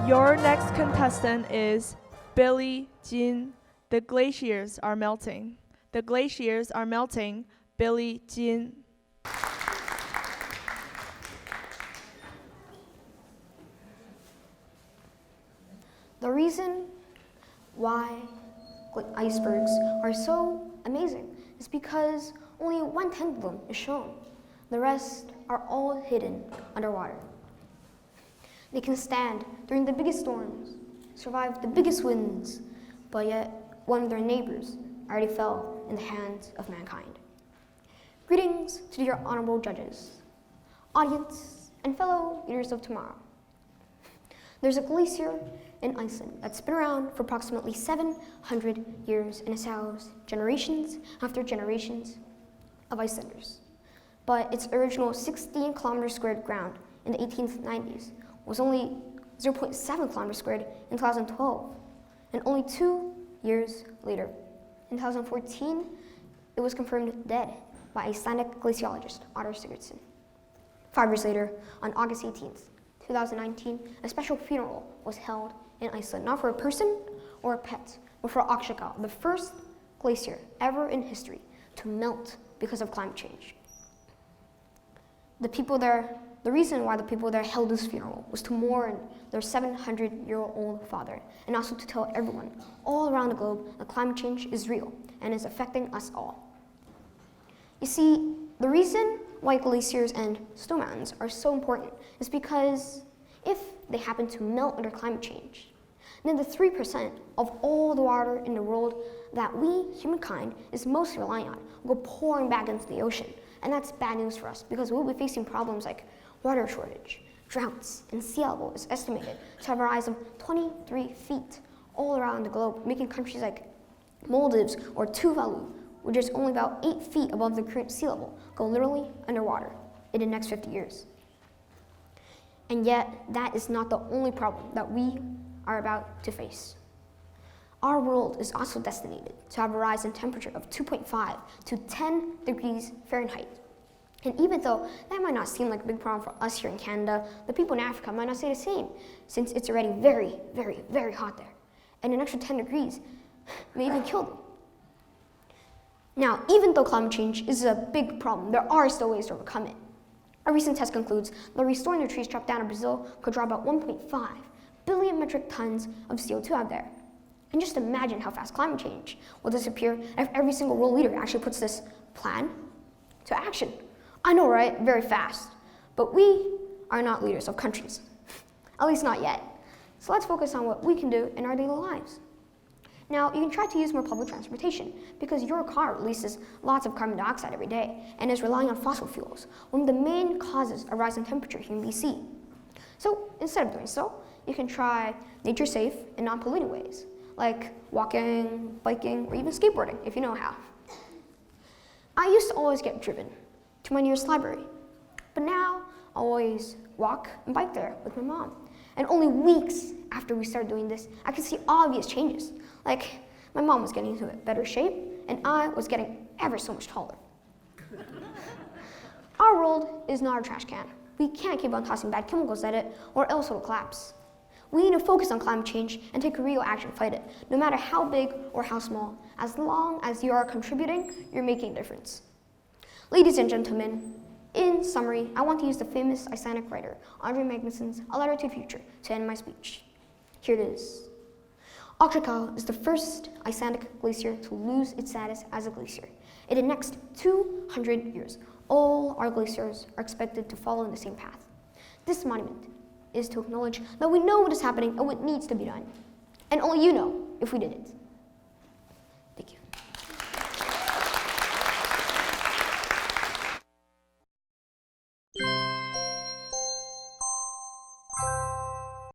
Your next contestant is Billie Jean. The glaciers are melting. The glaciers are melting. Billie Jean. The reason why icebergs are so amazing is because only 1/10 of them is shown. The rest are all hidden underwater. They can stand during the biggest storms, survive the biggest winds, but yet one of their neighbors already fell in the hands of mankind. Greetings to your honorable judges, audience, and fellow leaders of tomorrow. There's a glacier in Iceland that's been around for approximately 700 years and has housed generations after generations of Icelanders. But its original 16 kilometers squared ground in the 1890s was only 0.7 kilometers squared in 2012. And only 2 years later, in 2014, it was confirmed dead by Icelandic glaciologist Otto Sigurdsson. 5 years later, on August 18th, 2019, a special funeral was held in Iceland, not for a person or a pet, but for Öxarká, the first glacier ever in history to melt because of climate change. The reason why the people there held this funeral was to mourn their 700-year-old father, and also to tell everyone all around the globe that climate change is real and is affecting us all. You see, the reason why glaciers and snow mountains are so important is because if they happen to melt under climate change, then the 3% of all the water in the world that we, humankind, is mostly relying on will go pouring back into the ocean. And that's bad news for us because we'll be facing problems like water shortage, droughts, and sea level is estimated to have a rise of 23 feet all around the globe, making countries like Maldives or Tuvalu, which is only about 8 feet above the current sea level, go literally underwater in the next 50 years. And yet, that is not the only problem that we are about to face. Our world is also destined to have a rise in temperature of 2.5 to 10 degrees Fahrenheit. And even though that might not seem like a big problem for us here in Canada, the people in Africa might not say the same, since it's already very, very, very hot there. And an extra 10 degrees may even kill them. Now, even though climate change is a big problem, there are still ways to overcome it. A recent test concludes that restoring the trees chopped down in Brazil could draw about 1.5 billion metric tons of CO2 out there. And just imagine how fast climate change will disappear if every single world leader actually puts this plan to action. I know, right? Very fast. But we are not leaders of countries, at least not yet. So let's focus on what we can do in our daily lives. Now, you can try to use more public transportation because your car releases lots of carbon dioxide every day and is relying on fossil fuels, one of the main causes of rise in temperature here in BC. So instead of doing so, you can try nature-safe and non-polluting ways, like walking, biking, or even skateboarding, if you know how. I used to always get driven to my nearest library, but now I always walk and bike there with my mom. And only weeks after we started doing this, I could see obvious changes. Like, my mom was getting into better shape, and I was getting ever so much taller. Our world is not a trash can. We can't keep on tossing bad chemicals at it, or else it'll collapse. We need to focus on climate change and take real action to fight it, no matter how big or how small. As long as you are contributing, you're making a difference. Ladies and gentlemen, in summary, I want to use the famous Icelandic writer Andri Magnusson's A Letter to the Future to end my speech. Here it is. Öxarká is the first Icelandic glacier to lose its status as a glacier. In the next 200 years, all our glaciers are expected to follow in the same path. This monument is to acknowledge that we know what is happening and what needs to be done. And only you know if we did it.